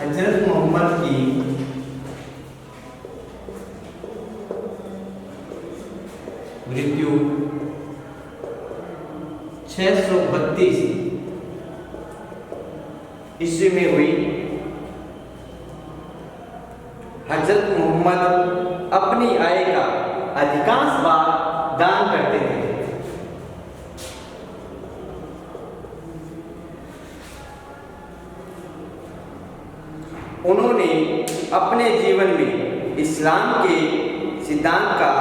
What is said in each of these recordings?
हजरत मोहम्मद की मृत्यु 632 ईस्वी में हुई। हजरत मोहम्मद अपनी आय का अधिकांश भाग दान करते थे। उन्होंने अपने जीवन में इस्लाम के सिद्धांत का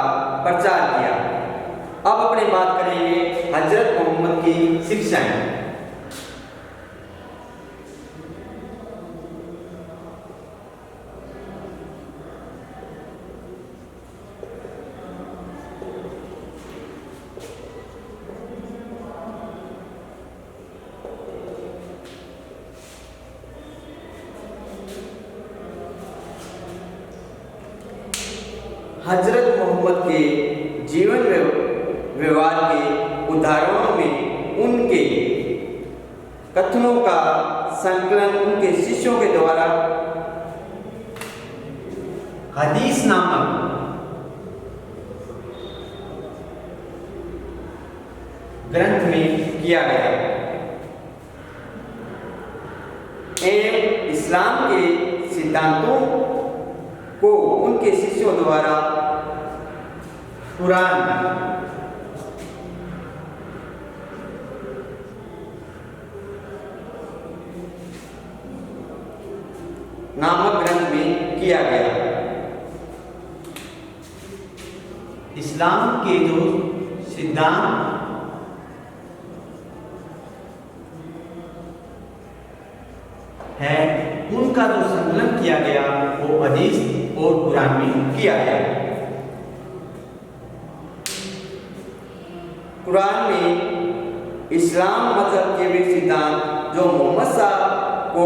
प्रचार किया। अब अपनी बात करेंगे हजरत मोहम्मद की शिक्षाएं। हजरत मोहम्मद के जीवन व्यवहार के उदाहरणों में उनके कथनों का संकलन उनके शिष्यों के द्वारा हदीस नामक ग्रंथ में किया गया एवं इस्लाम के सिद्धांतों को उनके शिष्यों द्वारा कुरान नामक ग्रंथ में किया गया। इस्लाम के जो सिद्धांत है उनका जो संकलन किया गया वो हदीस और कुरान में किया गया। कुरान में इस्लाम मजहब के वे सिद्धांत जो मोहम्मद साहब को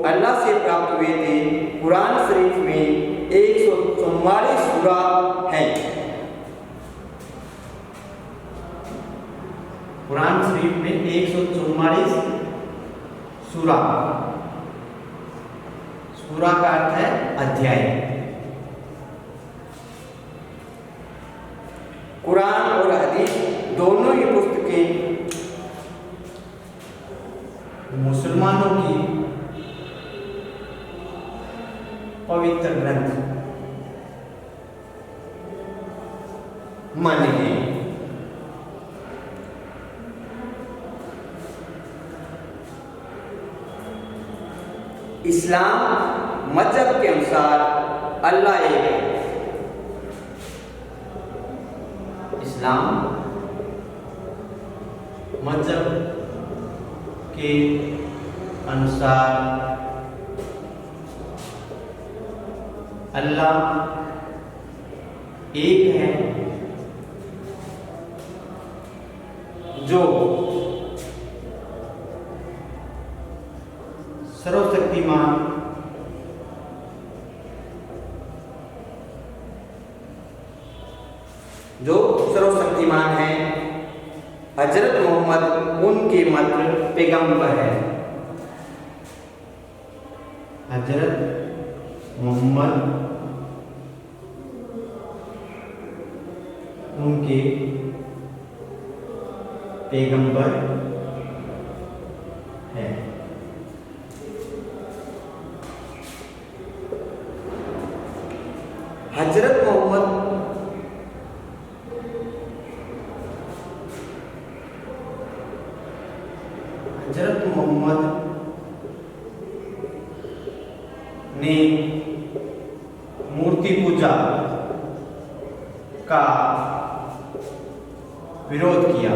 अल्लाह से प्राप्त हुए थे कुरान शरीफ में 144 सूरा है। कुरान शरीफ में 144 सूरा, सूरा का अर्थ है अध्याय। कुरान और हदीस दोनों ही पुस्तकें मुसलमानों की पवित्र ग्रंथ माने गए। इस्लाम मजहब के अनुसार अल्लाह एक है। इस्लाम मजहब के अनुसार अल्लाह एक है जो सर्वशक्तिमान है। हजरत मोहम्मद उनके मात्र पैगंबर है। हजरत मोहम्मद उनके पैगंबर है। हजरत मोहम्मद ने मूर्ति पूजा का विरोध किया।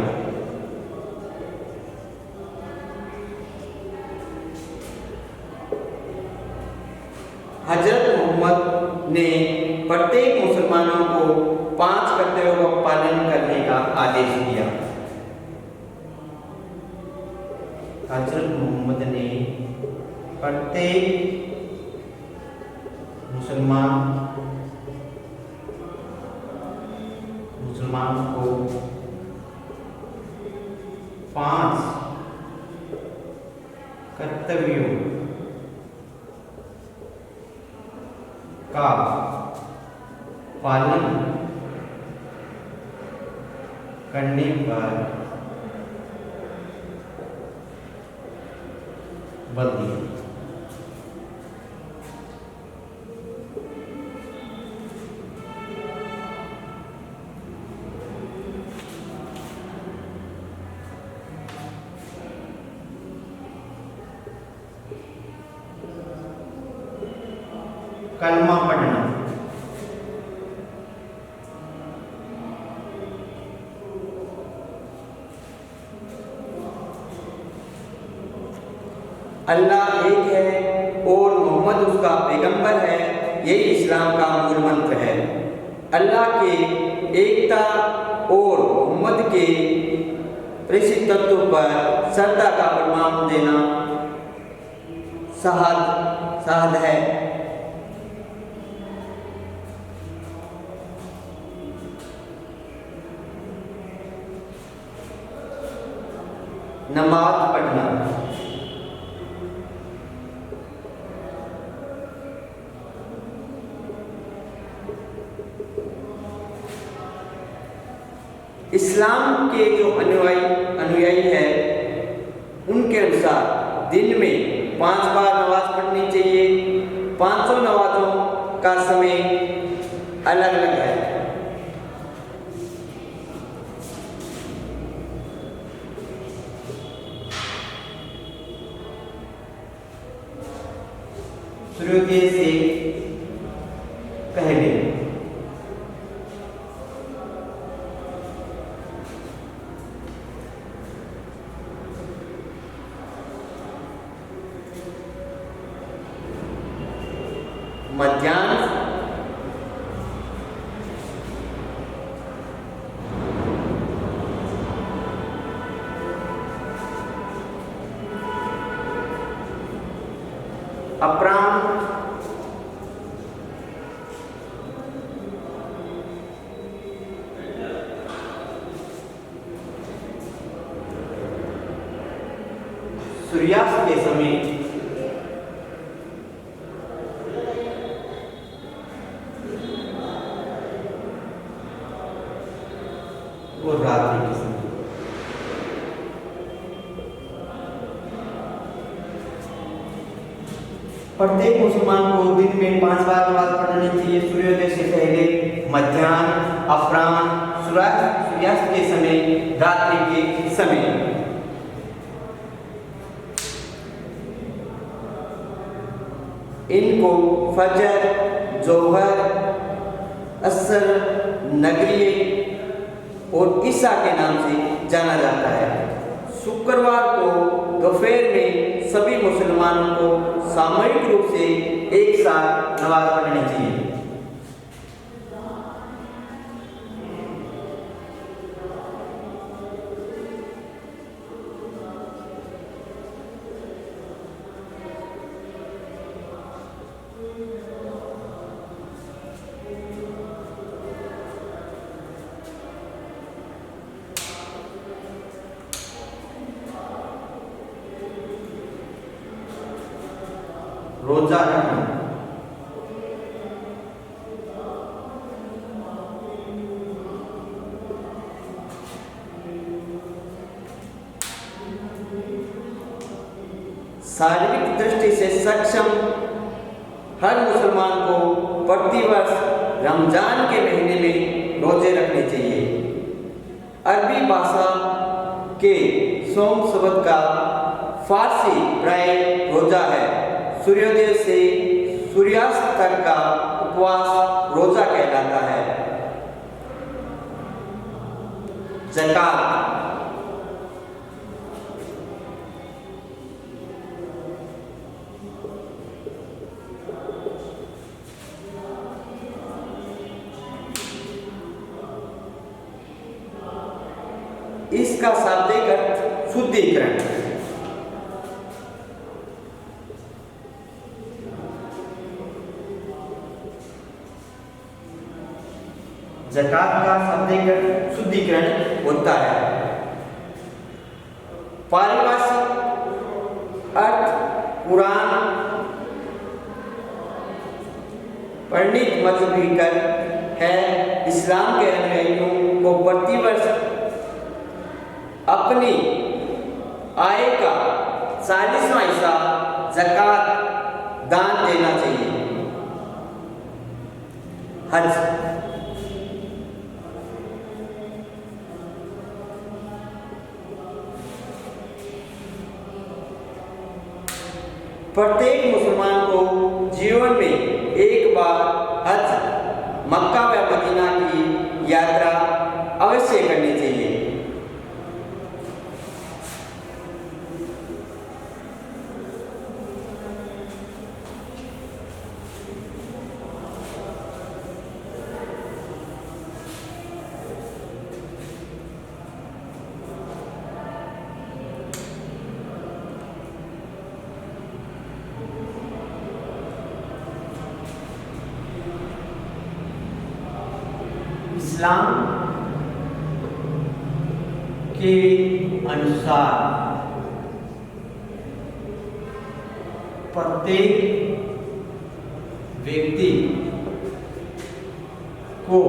हजरत मोहम्मद ने प्रत्येक मुसलमानों को 5 कर्तव्यों का पालन करने का आदेश दिया। हजरत मोहम्मद ने प्रत्येक मुसलमान को 5 कर्तव्यों का पालन करने पर बदली। कलमा पढ़ना, अल्लाह एक है और मोहम्मद उसका पैगंबर है, यही इस्लाम का मूल मंत्र है। अल्लाह के एकता और मोहम्मद के प्रेषित तत्व पर श्रद्धा का प्रमाण देना शहादत है। नमाज पढ़ना, इस्लाम के जो अनुयायी है उनके अनुसार दिन में 5 बार नमाज पढ़नी चाहिए। 500 नमाजों का समय अलग अलग है। सूर्योदय से पहले, मध्याह्न, अपराह्न, सूर्यास्त के समय और रात्रि के समय। प्रत्येक मुसलमान को दिन में 5 बार नमाज पढ़नी चाहिए। सूर्योदय से पहले, मध्याह्न, अपराह्न, सूर्यास्त के समय, रात्रि के समय। इनको फजर, जोहर, असर, नगरिये और ईसा के नाम से जाना जाता है। शुक्रवार को दोपहर में सभी मुसलमानों को सामूहिक रूप से एक साथ नमाज पढ़नी चाहिए। रोजा रखना, शारीरिक दृष्टि से सक्षम हर मुसलमान को प्रतिवर्ष रमजान के महीने में रोजे रखने चाहिए। अरबी भाषा के सोम शब्द का फारसी प्राय रोजा है। सूर्योदय से सूर्यास्त तक का उपवास रोजा कहलाता है। ज़कात, इसका शाब्दिक अर्थ शुद्धिकरण। ज़कात का शाब्दिक अर्थ शुद्धिकरण होता है। पारिभाषिक अर्थ कुरान परिणित मजहबी कर है। इस्लाम के अनुयायियों को प्रतिवर्ष अपनी आय का 40वां हिस्सा ज़कात दान देना चाहिए। हज प्रत्येक मुसलमान को जीवन में एक बार हज मक्का व मदीना की यात्रा अवश्य करनी चाहिए। इस्लाम के अनुसार प्रत्येक व्यक्ति को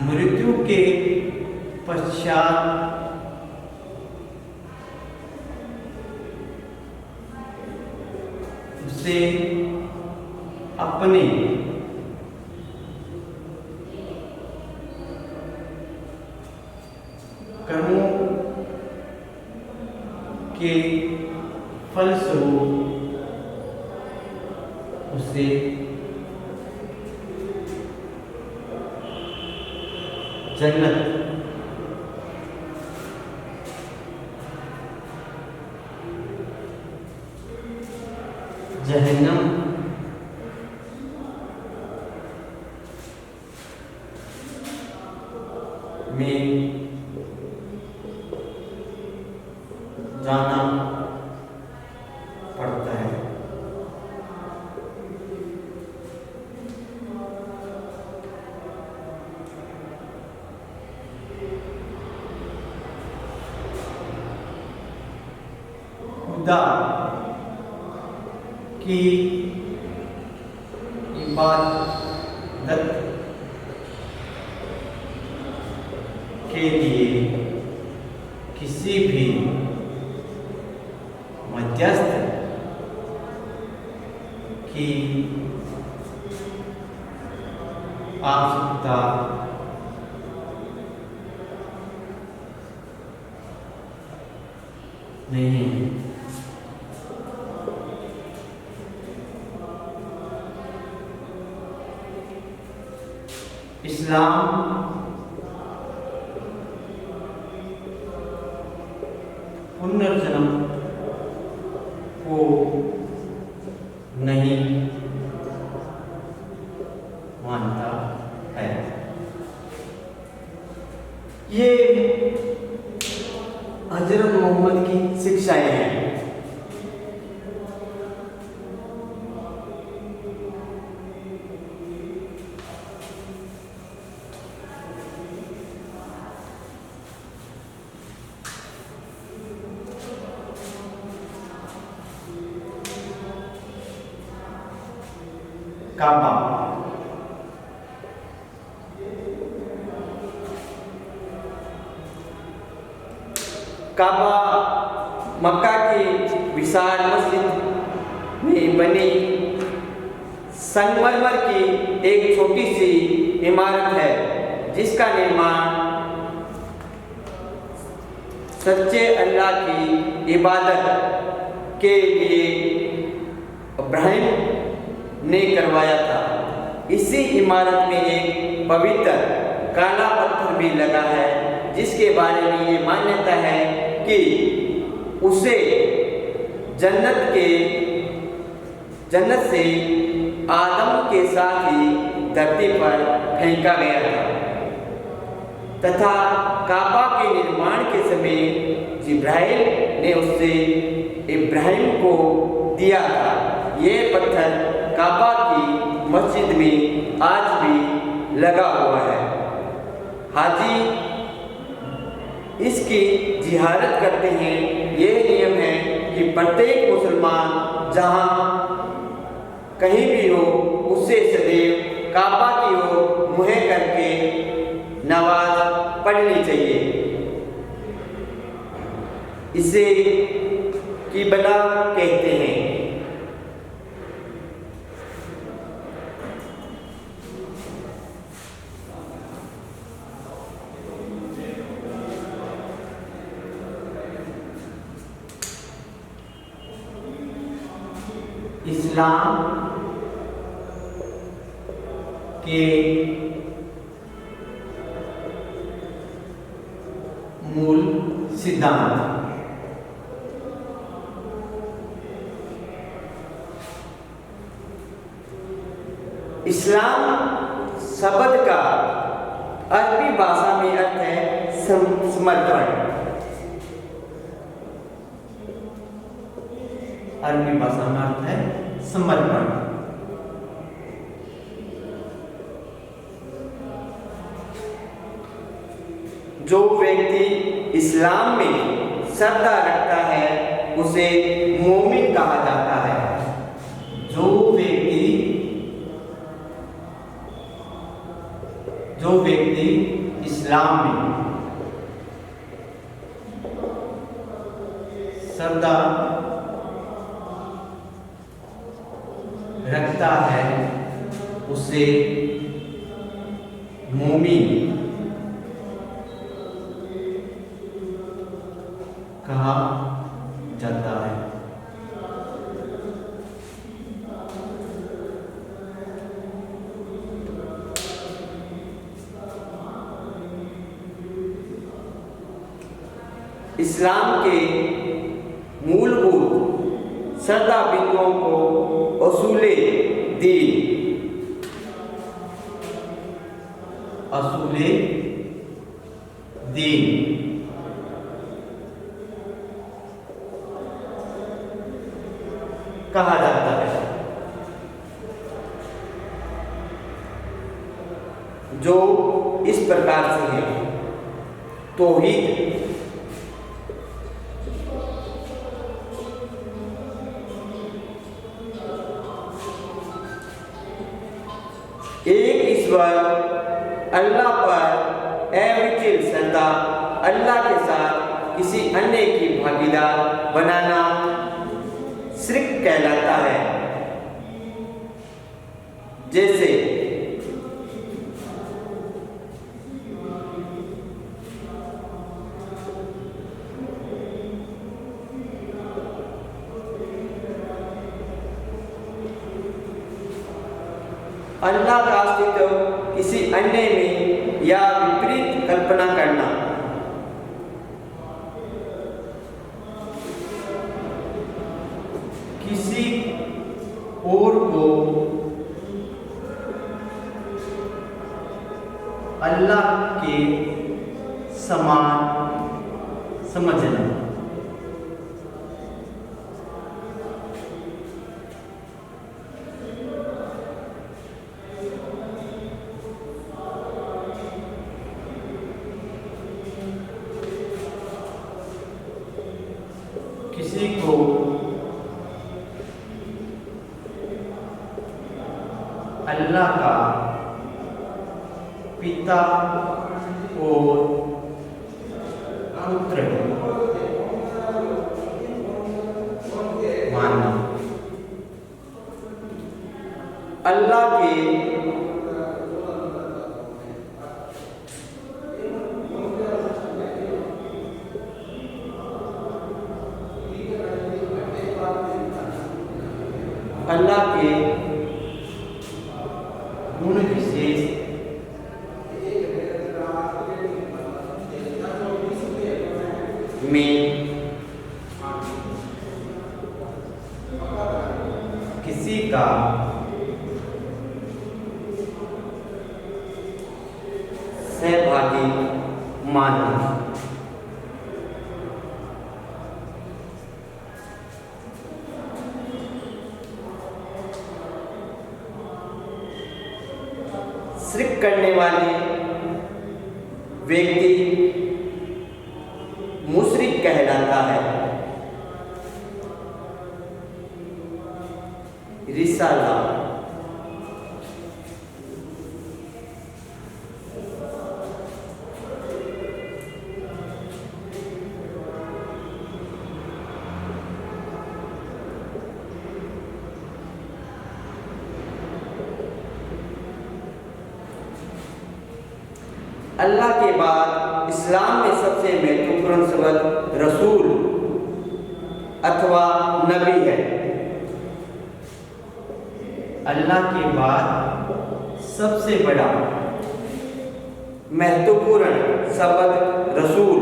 मृत्यु के पश्चात उसे अपने कर्मों के फलस्वरूप उसे जन्नत जहन्नम में जाना पड़ता है। खुदा की इबादत के लिए किसी भी मध्यस्थ की आवश्यकता नहीं है। इस्लाम पुनर्जन्म को नहीं मानता है। ये हजरत मोहम्मद की शिक्षाएं हैं। काबा काबा मक्का की विशाल मस्जिद में बनी संगमरमर की एक छोटी सी इमारत है, जिसका निर्माण सच्चे अल्लाह की इबादत के लिए इब्राहिम ने करवाया था। इसी इमारत में एक पवित्र काला पत्थर भी लगा है, जिसके बारे में ये मान्यता है कि उसे जन्नत से आदम के साथ ही धरती पर फेंका गया था तथा काबा के निर्माण के समय जिब्राइल ने उससे इब्राहिम को दिया था। ये पत्थर काबा की मस्जिद में आज भी लगा हुआ है। हाजी इसकी जिहारत करते हैं। ये नियम है कि प्रत्येक मुसलमान जहाँ कहीं भी हो उससे सदैव काबा की ओर मुँह करके नमाज पढ़नी चाहिए। इसे किबला कहते हैं। इस्लाम के मूल सिद्धांत। इस्लाम शब्द का अरबी भाषा में अर्थ है समर्पण। अरबी भाषा में अर्थ है समर्पण। जो व्यक्ति इस्लाम में श्रद्धा रखता है उसे मोमिन कहा जाता है। जो व्यक्ति इस्लाम में श्रद्धा रखता है उसे मोमिन कहा जाता है। इस्लाम के मूलभूत श्रद्धा बिंदुओं को असूले दीन कहा जाता है, जो इस प्रकार से है। तौहीद, एक ईश्वर अल्लाह पर अविचल श्रद्धा, अल्लाह के साथ किसी अन्य की भागीदार बनाना शिर्क कहलाता है। जैसे अल्लाह का अस्तित्व किसी अन्य में या विपरीत कल्पना करना। किसी और को अल्लाह के समान समझना। किसी को अल्लाह का पिता और पुत्र मानना। अल्लाह के गुण विशेष में किसी का सहभागी मानना। शिर्क करने वाले व्यक्ति जाता है। रिसाला अल्लाह के बाद इस्लाम में सबसे महत्वपूर्ण शब्द रसूल अथवा नबी है। अल्लाह के बाद सबसे बड़ा महत्वपूर्ण शब्द रसूल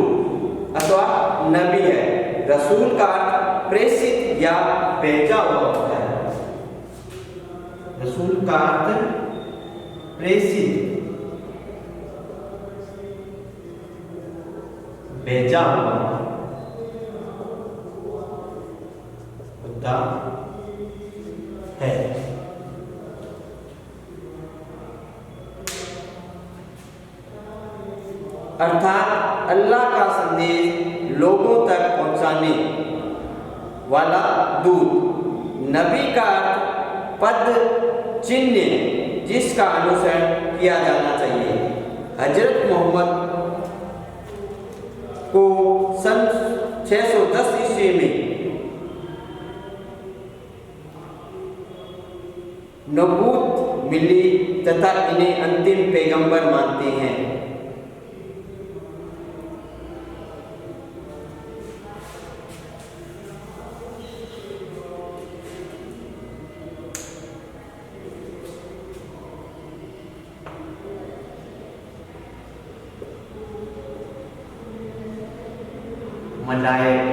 अथवा नबी है। रसूल का अर्थ प्रेषित या भेजा हुआ होता है। रसूल का अर्थ प्रेषित, भेजा हुआ होता है। अर्थात अल्लाह का संदेश लोगों तक पहुंचाने वाला दूत। नबी का अर्थ पद चिन्ह जिसका अनुसरण किया जाना चाहिए। हजरत मोहम्मद को सन 610 ईस्वी में नबूवत मिली तथा इन्हें अंतिम पैगंबर मानते हैं। मलाइक,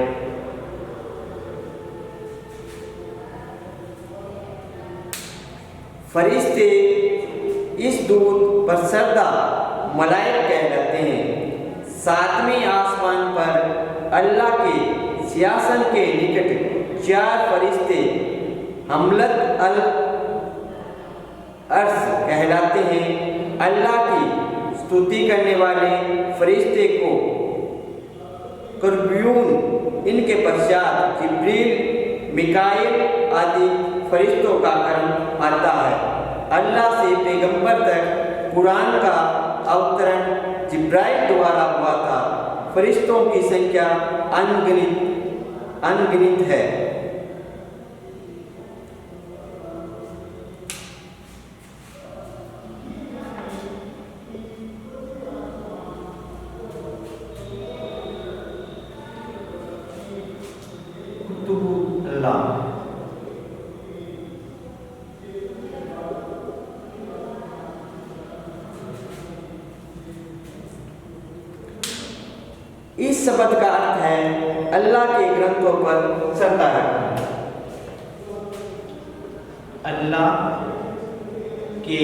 फरिश्ते इस दूत पर श्रद्धा मलाइक कहलाते हैं। सातवें आसमान पर अल्लाह के सिंहासन के निकट 4 फरिश्ते हमलत अल अर्श कहलाते हैं। अल्लाह की स्तुति करने वाले फरिश्ते को कुर्बियून, इनके पश्चात जिब्रील, मिकाईल आदि फरिश्तों का क्रम आता है। अल्लाह से पैगंबर तक कुरान का अवतरण जिब्राइल द्वारा हुआ था। फरिश्तों की संख्या अनगिनत है। कुतुबुल्लाह, इस शब्द का अर्थ है अल्लाह के ग्रंथों पर श्रद्धा रखना। अल्लाह के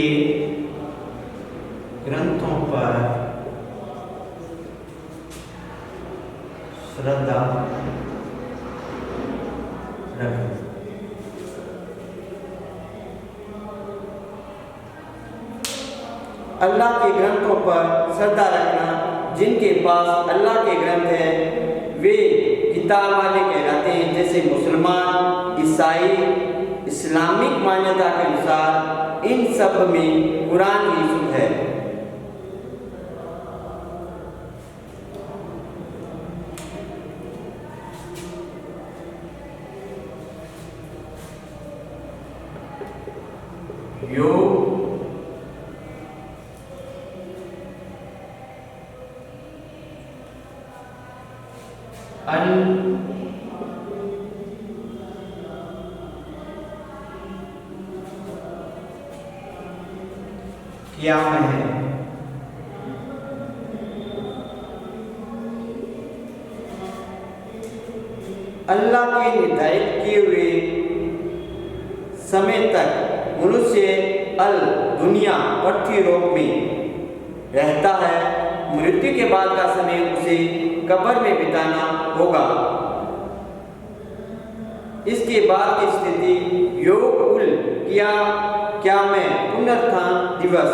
ग्रंथों पर श्रद्धा रखना। अल्लाह के ग्रंथों पर श्रद्धा रखना। जिनके पास अल्लाह के ग्रंथ हैं वे किताब वाले कहलाते हैं। जैसे मुसलमान, ईसाई, इस्लामिक मान्यता के अनुसार इन सब में कुरान ही शुद्ध है। क्या है अल्लाह के निर्धारित किए हुए समय तक मनुष्य अल दुनिया पृथ्वी लोक में रहता है। मृत्यु के बाद का समय उसे कब्र में बिताना होगा। इसके बाद की स्थिति योग उल क्या में पुनरुत्थान दिवस।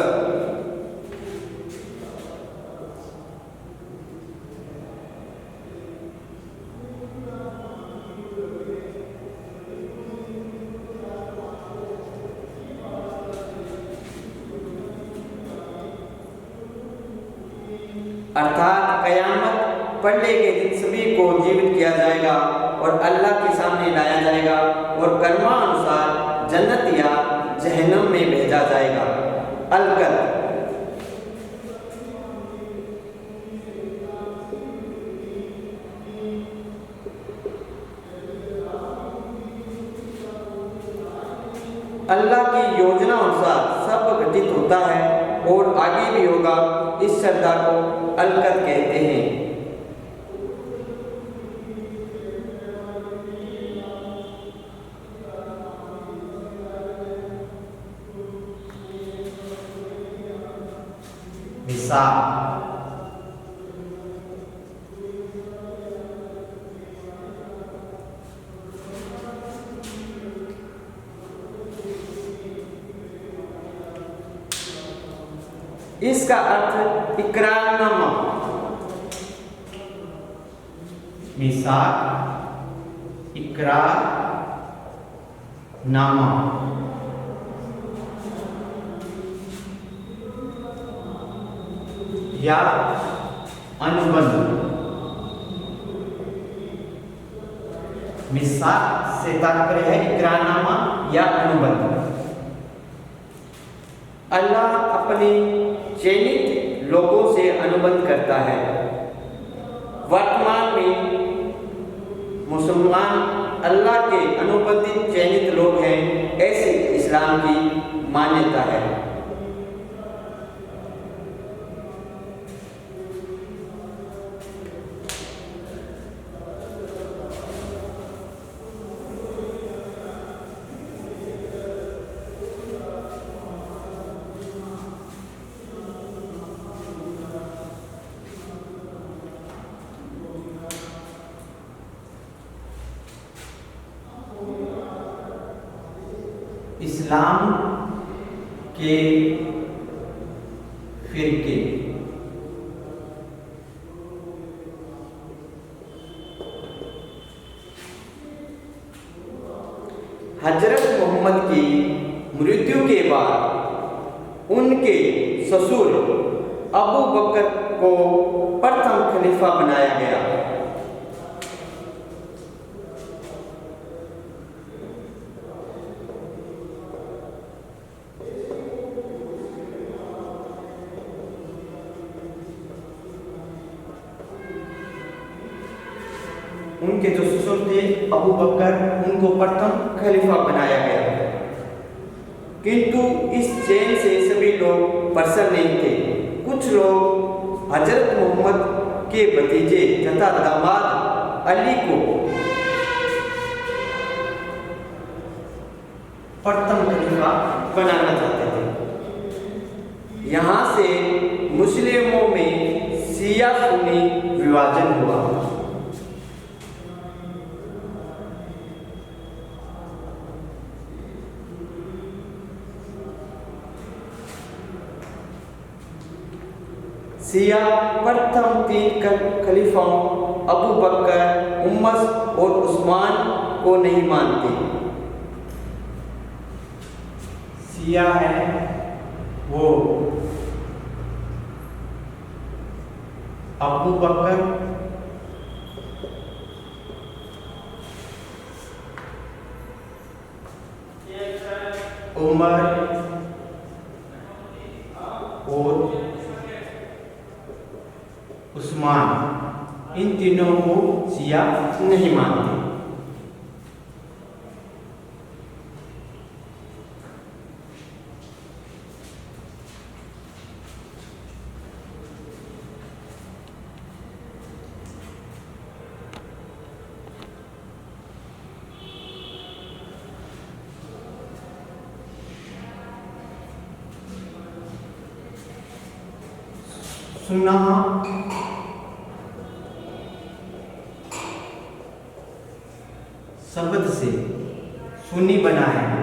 अर्थात कयामत पलटे के दिन सभी को जीवित किया जाएगा और अल्लाह के सामने लाया जाएगा और कर्मानुसार जन्नत या जहन्नम में भेजा जाएगा। अलकद अल्लाह की योजना अनुसार सब घटित होता है और आगे भी होगा। इस श्रद्धा को अलकद कहते हैं। हिसाब इसका अर्थ इकरारनामा। मिसाक इकरार नामा या अनुबंध। मिसाक से तात्पर्य है इकरारनामा या अनुबंध। अल्लाह अपने चयनित लोगों से अनुबंध करता है। वर्तमान में मुसलमान अल्लाह के अनुबंधित चयनित लोग हैं, ऐसी इस्लाम की मान्यता है। इस्लाम के फिरके हजरत मोहम्मद की मृत्यु के बाद उनके ससुर अबू बकर को प्रथम खलीफा बनाया गया। उनके जो ससुर थे अबू बकर, उनको प्रथम खलीफा बनाया गया। किंतु इस चेन से सभी लोग प्रसन्न नहीं थे। कुछ लोग हजरत मोहम्मद के भतीजे तथा दामाद अली को प्रथम खलीफा बनाना चाहते थे। यहाँ से मुस्लिमों में शिया सुन्नी विभाजन हुआ। शिया प्रथम तीन खलीफाओं अबू बकर, उमर और उस्मान को नहीं मानते। शिया है वो अबू बकर, उमर और उस्मान, इन तीनों को शिया नहीं मानते। सुन्ना शब्द से सुन्नी बना है।